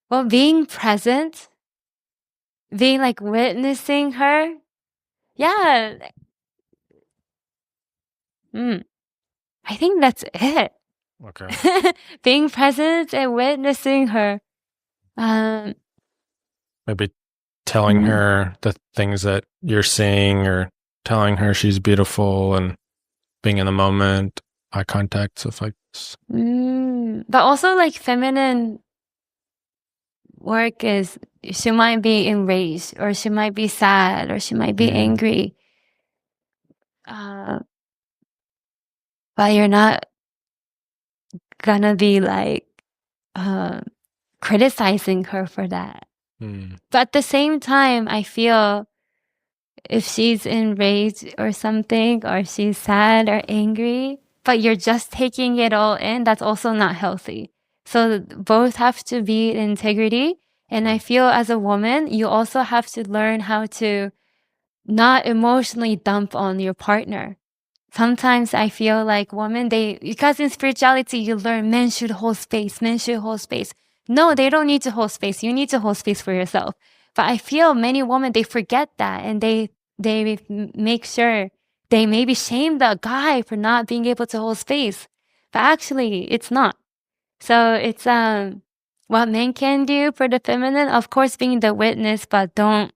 Well, being present, being like witnessing her. Yeah. I think that's it. Okay. Being present and witnessing her. Maybe telling her the things that you're seeing, or telling her she's beautiful, and being in the moment, eye contact, stuff like this. But also like feminine work is, she might be enraged or she might be sad or she might be angry. But you're not gonna be like criticizing her for that. But at the same time, I feel if she's enraged or something, or she's sad or angry, but you're just taking it all in, that's also not healthy. So both have to be in integrity. And I feel as a woman, you also have to learn how to not emotionally dump on your partner. Sometimes I feel like women, because in spirituality, you learn men should hold space, men should hold space. No, they don't need to hold space. You need to hold space for yourself. But I feel many women, they forget that, and they make sure, they maybe shame the guy for not being able to hold space. But actually, it's not. So it's what men can do for the feminine, of course, being the witness, but don't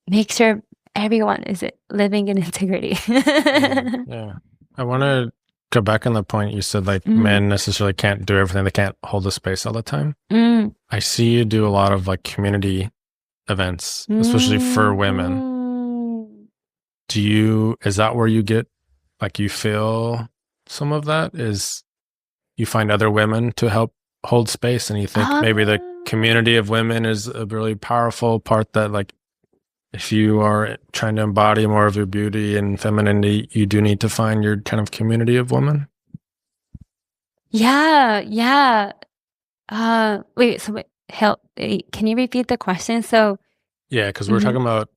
make sure everyone is living in integrity. Yeah. I want to go back on the point you said, like, men necessarily can't do everything. They can't hold the space all the time. I see you do a lot of like community events, especially for women. Is that where you get, like, you feel some of that? Is you find other women to help hold space, and you think maybe the community of women is a really powerful part, that like, if you are trying to embody more of your beauty and femininity, you do need to find your kind of community of women? Yeah. Can you repeat the question? So yeah, because we're talking about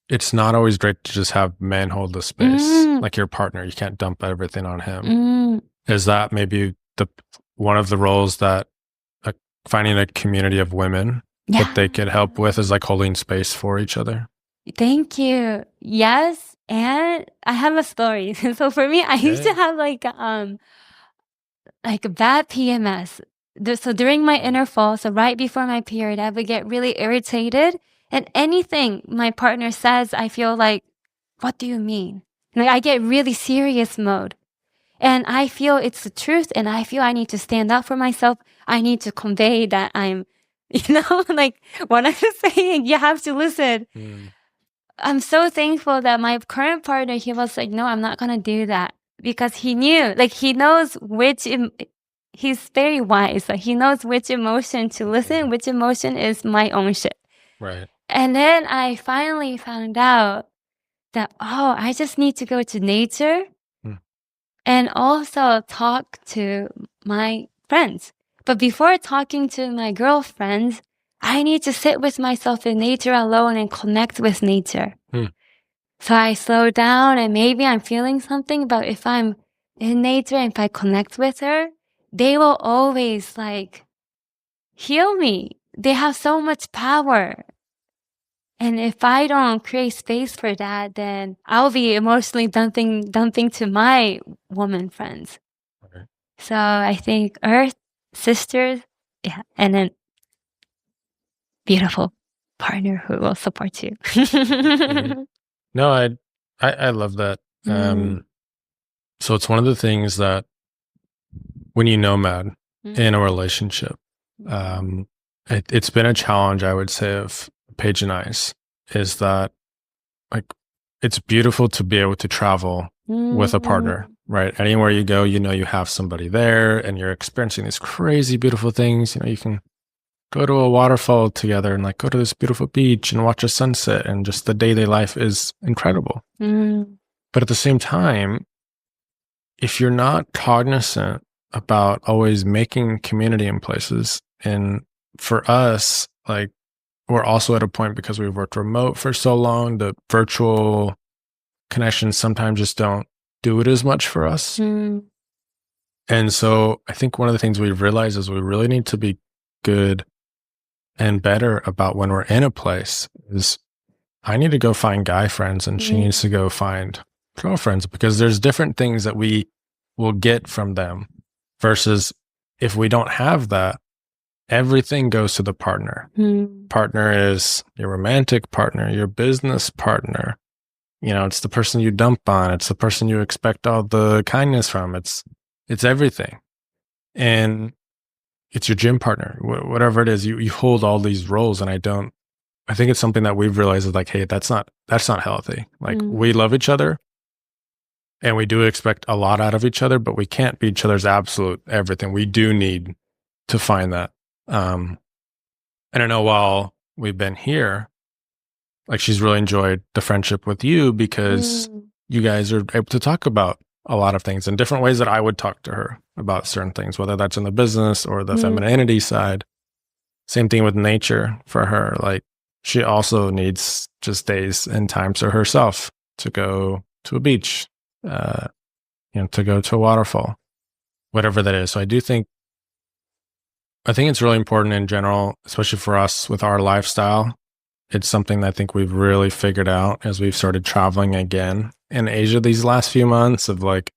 it's not always great to just have men hold the space. Like your partner, you can't dump everything on him. Is that maybe one of the roles that finding a community of women that they could help with, is like holding space for each other? Thank you. Yes, and I have a story. So for me, I used to have like bad PMS. So during my interval, so right before my period, I would get really irritated, and anything my partner says, I feel like, what do you mean? Like I get really serious mode. And I feel it's the truth, and I feel I need to stand up for myself. I need to convey that I'm, like what I'm saying, you have to listen. I'm so thankful that my current partner, he was like, no, I'm not going to do that, because he knew, like he knows he's very wise. Like he knows which emotion to listen, which emotion is my own shit. Right. And then I finally found out that, I just need to go to nature and also talk to my friends. But before talking to my girlfriends, I need to sit with myself in nature alone and connect with nature. So I slow down, and maybe I'm feeling something, but if I'm in nature and if I connect with her, they will always like heal me. They have so much power. And if I don't create space for that, then I'll be emotionally dumping to my woman friends. Okay. So I think Earth, sisters, and then beautiful partner who will support you. No, I love that. So it's one of the things that when you nomad in a relationship, it's been a challenge, I would say, of Paige and I's, is that like it's beautiful to be able to travel with a partner, right? Anywhere you go, you know you have somebody there and you're experiencing these crazy beautiful things. You know, you can go to a waterfall together and like go to this beautiful beach and watch a sunset, and just the daily life is incredible. But at the same time, if you're not cognizant about always making community in places, and for us, like we're also at a point because we've worked remote for so long, the virtual connections sometimes just don't do it as much for us. And so I think one of the things we've realized is we really need to be good and better about when we're in a place is I need to go find guy friends and she needs to go find girlfriends, because there's different things that we will get from them versus if we don't have that, everything goes to the partner. Partner is your romantic partner, your business partner. You know, it's the person you dump on. It's the person you expect all the kindness from. It's everything. And it's your gym partner, whatever it is, you hold all these roles. And I think it's something that we've realized is like, hey, that's not healthy. Like we love each other and we do expect a lot out of each other, but we can't be each other's absolute everything. We do need to find that. And I know while we've been here, like she's really enjoyed the friendship with you because you guys are able to talk about a lot of things in different ways that I would talk to her about certain things, whether that's in the business or the femininity side. Same thing with nature for her. Like she also needs just days and times for herself to go to a beach, to go to a waterfall, whatever that is. So I think it's really important in general, especially for us with our lifestyle. It's something that I think we've really figured out as we've started traveling again in Asia these last few months of like,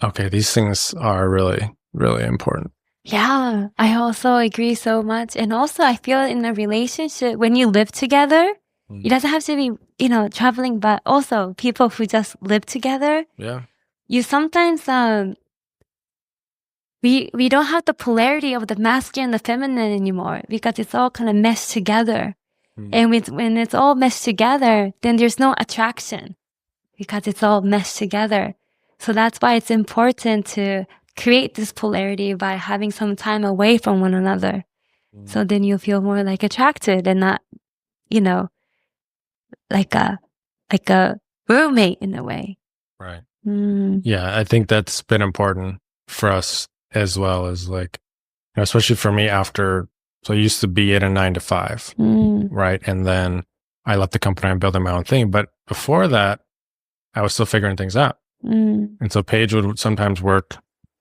okay, these things are really, really important. Yeah, I also agree so much. And also I feel in a relationship, when you live together, it doesn't have to be, traveling, but also people who just live together. Yeah. You sometimes, we don't have the polarity of the masculine and the feminine anymore because it's all kind of meshed together. And when it's all meshed together, then there's no attraction because it's all meshed together. So that's why it's important to create this polarity by having some time away from one another. So then you'll feel more like attracted and not, like a roommate in a way. Right. Yeah, I think that's been important for us as well, as like, especially for me so I used to be in a 9 to 5, right? And then I left the company and built my own thing. But before that, I was still figuring things out. And so Paige would sometimes work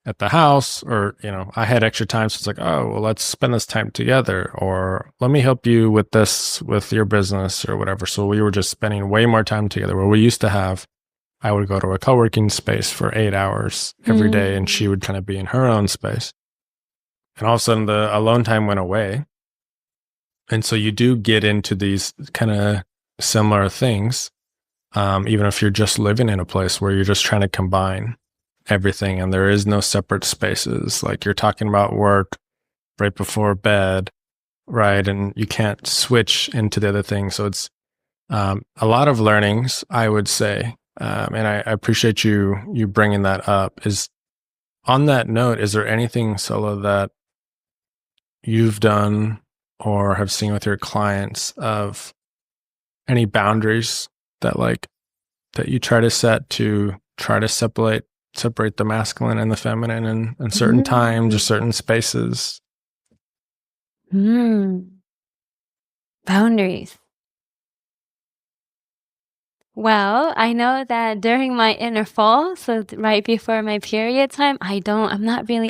at the house, or, I had extra time. So it's like, oh, well, let's spend this time together, or let me help you with this, with your business or whatever. So we were just spending way more time together, where we used to I would go to a co-working space for 8 hours every day, and she would kind of be in her own space. And all of a sudden the alone time went away. And so you do get into these kind of similar things, even if you're just living in a place where you're just trying to combine everything and there is no separate spaces. Like you're talking about work right before bed, right? And you can't switch into the other thing. So it's a lot of learnings, I would say. And I appreciate you bringing that up. Is on that note, is there anything, Sola, that you've done or have seen with your clients of any boundaries that you try to set to try to separate the masculine and the feminine in certain times or certain spaces? Boundaries. Well, I know that during my inner fall, so right before my period time, I don't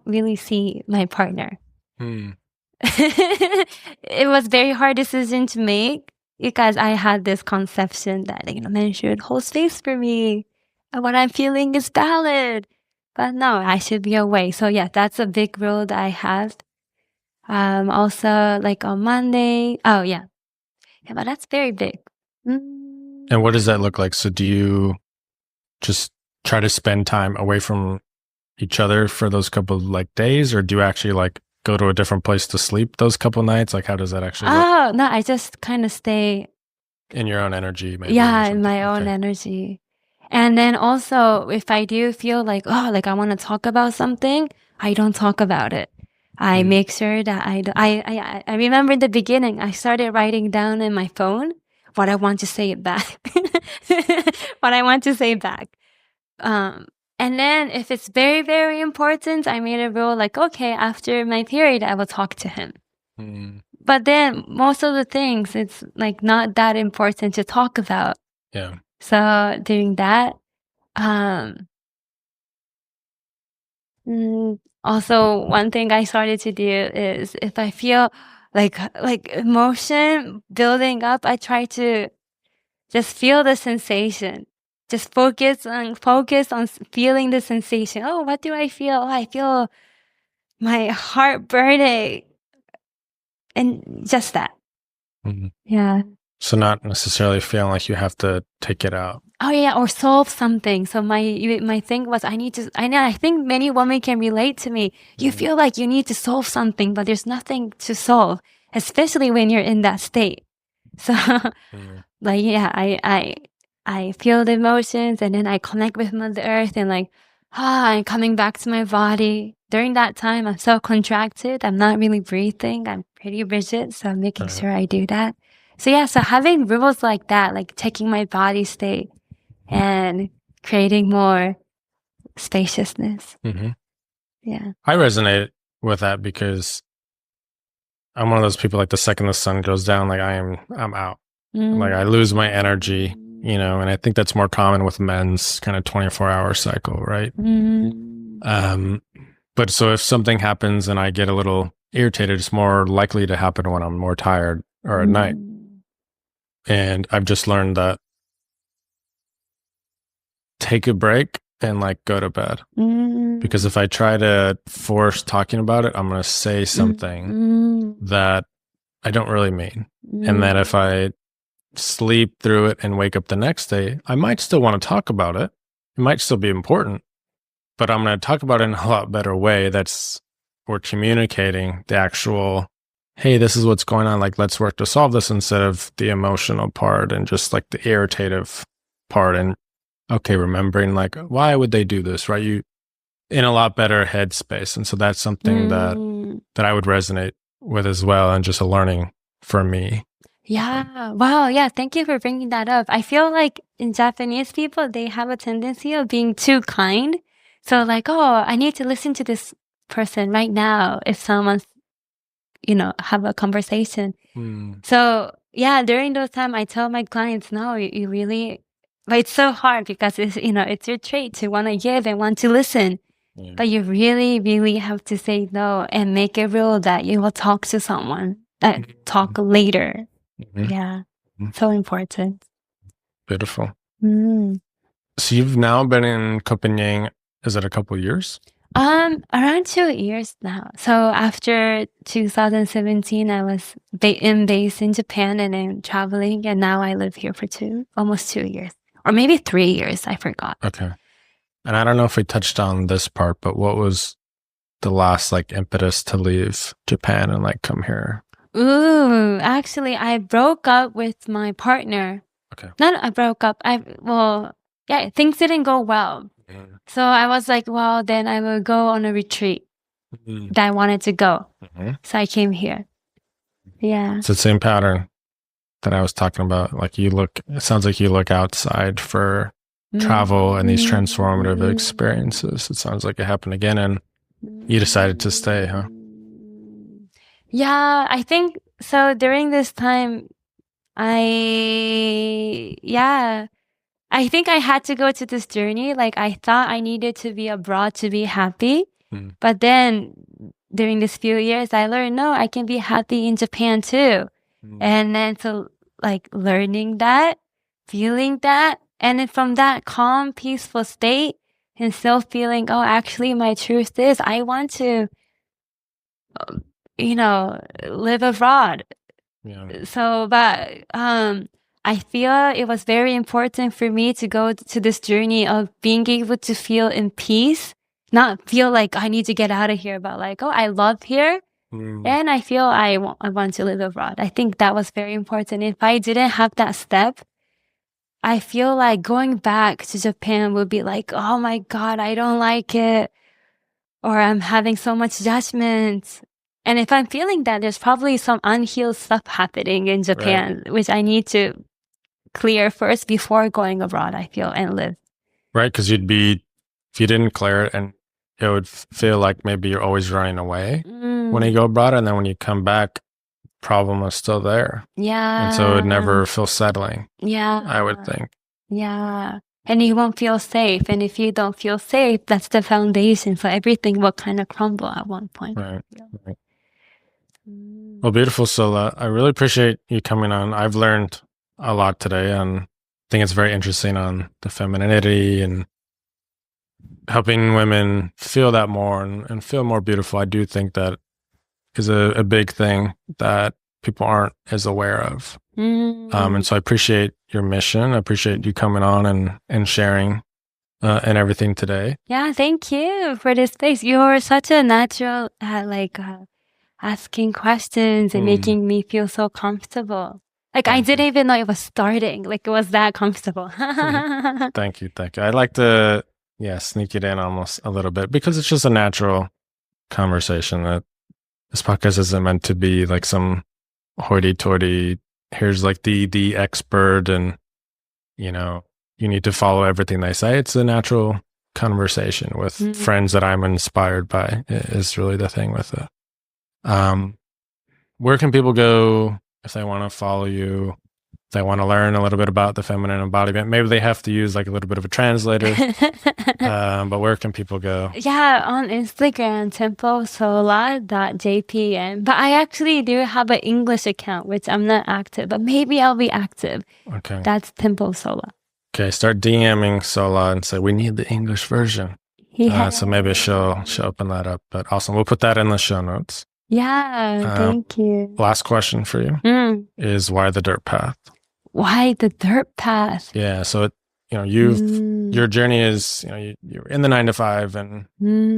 really see my partner. It was very hard decision to make because I had this conception that, men should hold space for me and what I'm feeling is valid. But no, I should be away. So yeah, that's a big rule that I have. Also like on Monday. Oh yeah. Yeah, but that's very big. And what does that look like? So do you just try to spend time away from each other for those couple of like days, or do you actually like go to a different place to sleep those couple nights? Like how does that actually look? Oh, no, I just kind of stay In your own energy, maybe. yeah, in my own energy. And then also if I do feel like, oh, like I want to talk about something, I don't talk about it. I make sure that I remember in the beginning, I started writing down in my phone what I want to say back. What I want to say back. And then if it's very, very important, I made a rule like, okay, after my period, I will talk to him. But then most of the things, it's like not that important to talk about. Yeah. So doing that. Also, one thing I started to do is if I feel like emotion building up, I try to just feel the sensation. Just focus on feeling the sensation. Oh, what do I feel? Oh, I feel my heart burning. And just that. Yeah. So not necessarily feeling like you have to take it out. Oh yeah, or solve something. So my thing was I think many women can relate to me. You feel like you need to solve something, but there's nothing to solve, especially when you're in that state. So like yeah, I feel the emotions and then I connect with Mother Earth and like I'm coming back to my body. During that time I'm so contracted. I'm not really breathing. I'm pretty rigid. So I'm making sure I do that. So yeah, so having rules like that, like checking my body state and creating more spaciousness. Yeah. I resonate with that because I'm one of those people, like the second the sun goes down, like I'm out. Like I lose my energy, you know, and I think that's more common with men's kind of 24-hour cycle, right? But so if something happens and I get a little irritated, it's more likely to happen when I'm more tired or at night. And I've just learned that take a break and like go to bed. Because if I try to force talking about it, I'm going to say something that I don't really mean. And then if I sleep through it and wake up the next day, I might still want to talk about it. It might still be important, but I'm going to talk about it in a lot better way. We're communicating the actual, hey, this is what's going on. Like, let's work to solve this, instead of the emotional part and just like the irritative part. And okay, remembering like, why would they do this? Right. You in a lot better headspace. And so that's something that I would resonate with as well. And just a learning for me. Yeah. Wow. Yeah. Thank you for bringing that up. I feel like in Japanese people, they have a tendency of being too kind. So like, oh, I need to listen to this person right now if someone's, have a conversation. So yeah, during those time, I tell my clients, no, you really, but it's so hard because it's your trait to want to give and want to listen. But you really, really have to say no and make a rule that you will talk to someone, talk later. Yeah. So important. Beautiful. So you've now been in Copenhagen, is it a couple of years? Around 2 years now. So after 2017, I was based in Japan and then traveling, and now I live here for almost 2 years, or maybe 3 years. I forgot. Okay. And I don't know if we touched on this part, but what was the last like impetus to leave Japan and like come here? Ooh, actually, I broke up with my partner. Okay. Not I broke up. Things didn't go well. So I was like, well, then I will go on a retreat that I wanted to go. So I came here. Yeah. It's the same pattern that I was talking about. Like it sounds like you look outside for travel and these transformative experiences. It sounds like it happened again and you decided to stay, huh? Yeah, I think so. During this time, I think I had to go to this journey. Like I thought I needed to be abroad to be happy. But then during this few years, I learned, no, I can be happy in Japan too. And then so like learning that, feeling that, and then from that calm, peaceful state and still feeling, oh, actually my truth is I want to, live abroad. Yeah. So, but I feel it was very important for me to go to this journey of being able to feel in peace, not feel like I need to get out of here, but like, oh, I love here. And I feel I want to live abroad. I think that was very important. If I didn't have that step, I feel like going back to Japan would be like, oh my God, I don't like it. Or I'm having so much judgment. And if I'm feeling that, there's probably some unhealed stuff happening in Japan, which I need to clear first before going abroad, I feel, and live. Right, because if you didn't clear it, and it would feel like maybe you're always running away when you go abroad, and then when you come back, problem is still there. Yeah. And so it never feels settling. Yeah. I would think. Yeah. And you won't feel safe. And if you don't feel safe, that's the foundation. So everything will kind of crumble at one point. Right. Right. Well, beautiful, Sola. I really appreciate you coming on. I've learned a lot today, and I think it's very interesting on the femininity and helping women feel that more and feel more beautiful. I do think that is a big thing that people aren't as aware of. And so I appreciate your mission. I appreciate you coming on and sharing and everything today. Yeah, thank you for this space. You're such a natural, asking questions and making me feel so comfortable. Like I didn't even know it was starting. Like it was that comfortable. Thank you. I like to sneak it in almost a little bit because it's just a natural conversation. That this podcast isn't meant to be like some hoity-toity, here's like the expert and you need to follow everything they say. It's a natural conversation with friends that I'm inspired by is really the thing with it. Where can people go if they want to follow you, if they want to learn a little bit about the feminine embodiment? Maybe they have to use like a little bit of a translator, but where can people go? Yeah, on Instagram, temposola.jpn. But I actually do have an English account, which I'm not active, but maybe I'll be active. Okay. That's Tempo Sola. Okay, start DMing Sola and say, we need the English version. So maybe she'll open that up. But awesome. We'll put that in the show notes. Yeah, thank you. Last question for you is why the dirt path? Why the dirt path? Yeah, so your journey is you're in the 9-to-5 and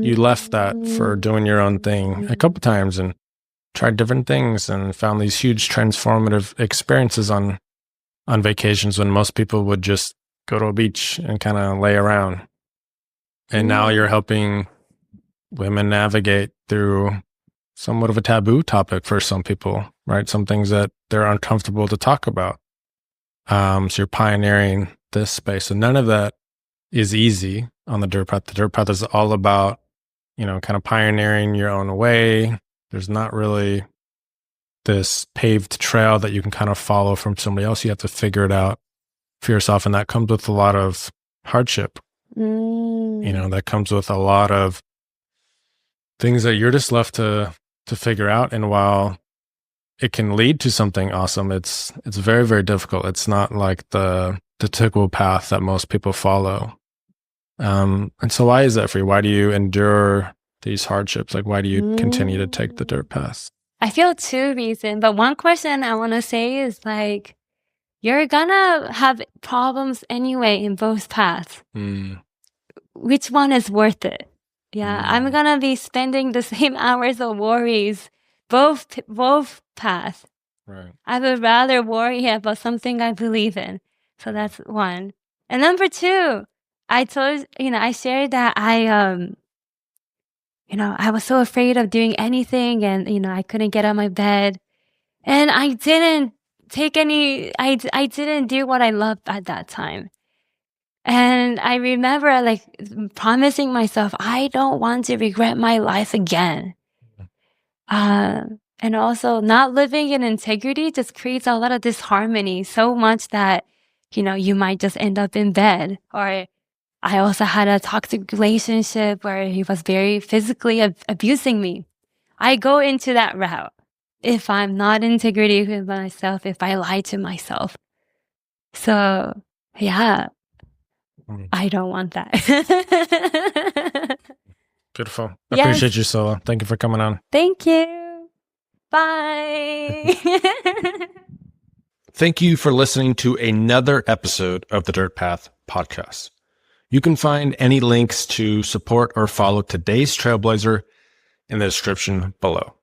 you left that for doing your own thing a couple times and tried different things and found these huge transformative experiences on vacations when most people would just go to a beach and kind of lay around. And now you're helping women navigate through somewhat of a taboo topic for some people, right? Some things that they're uncomfortable to talk about. So you're pioneering this space. And none of that is easy on the dirt path. The dirt path is all about, kind of pioneering your own way. There's not really this paved trail that you can kind of follow from somebody else. You have to figure it out for yourself. And that comes with a lot of hardship. That comes with a lot of things that you're just left to figure out. And while it can lead to something awesome, it's very, very difficult. It's not like the typical path that most people follow. And so why is that for you? Why do you endure these hardships? Like, why do you continue to take the dirt path? I feel two reasons, but one question I want to say is like, you're gonna have problems anyway in both paths. Which one is worth it? Yeah, I'm gonna be spending the same hours of worries, both paths. Right. I would rather worry about something I believe in. So that's one. And number two, I shared that I was so afraid of doing anything and, I couldn't get out of my bed. And I didn't I didn't do what I loved at that time. And I remember like promising myself, I don't want to regret my life again. And also not living in integrity just creates a lot of disharmony so much that, you might just end up in bed. Or I also had a toxic relationship where he was very physically abusing me. I go into that route if I'm not in integrity with myself, if I lie to myself. So, yeah. I don't want that. Beautiful. I appreciate you, Sola. Thank you for coming on. Thank you. Bye. Thank you for listening to another episode of the Dirt Path podcast. You can find any links to support or follow today's Trailblazer in the description below.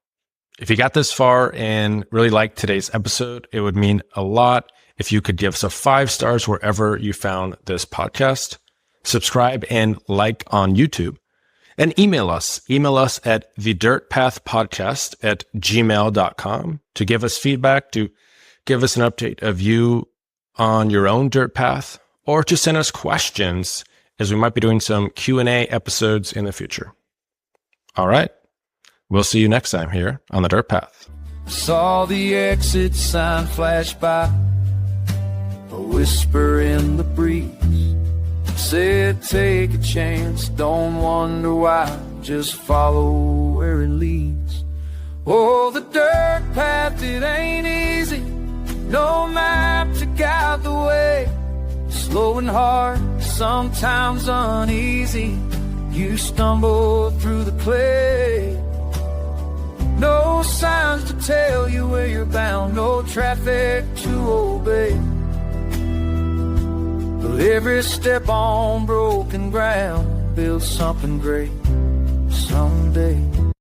If you got this far and really liked today's episode, it would mean a lot if you could give us a 5 stars wherever you found this podcast. Subscribe and like on YouTube. And email us. Email us at thedirtpathpodcast@gmail.com to give us feedback, to give us an update of you on your own dirt path, or to send us questions, as we might be doing some Q&A episodes in the future. All right. We'll see you next time here on the Dirt Path. Saw the exit sign flash by, a whisper in the breeze. Said take a chance, don't wonder why, just follow where it leads. Oh, the dirt path, it ain't easy, no map to guide the way. Slow and hard, sometimes uneasy, you stumble through the clay. No signs to tell you where you're bound, no traffic to obey. But every step on broken ground builds something great someday.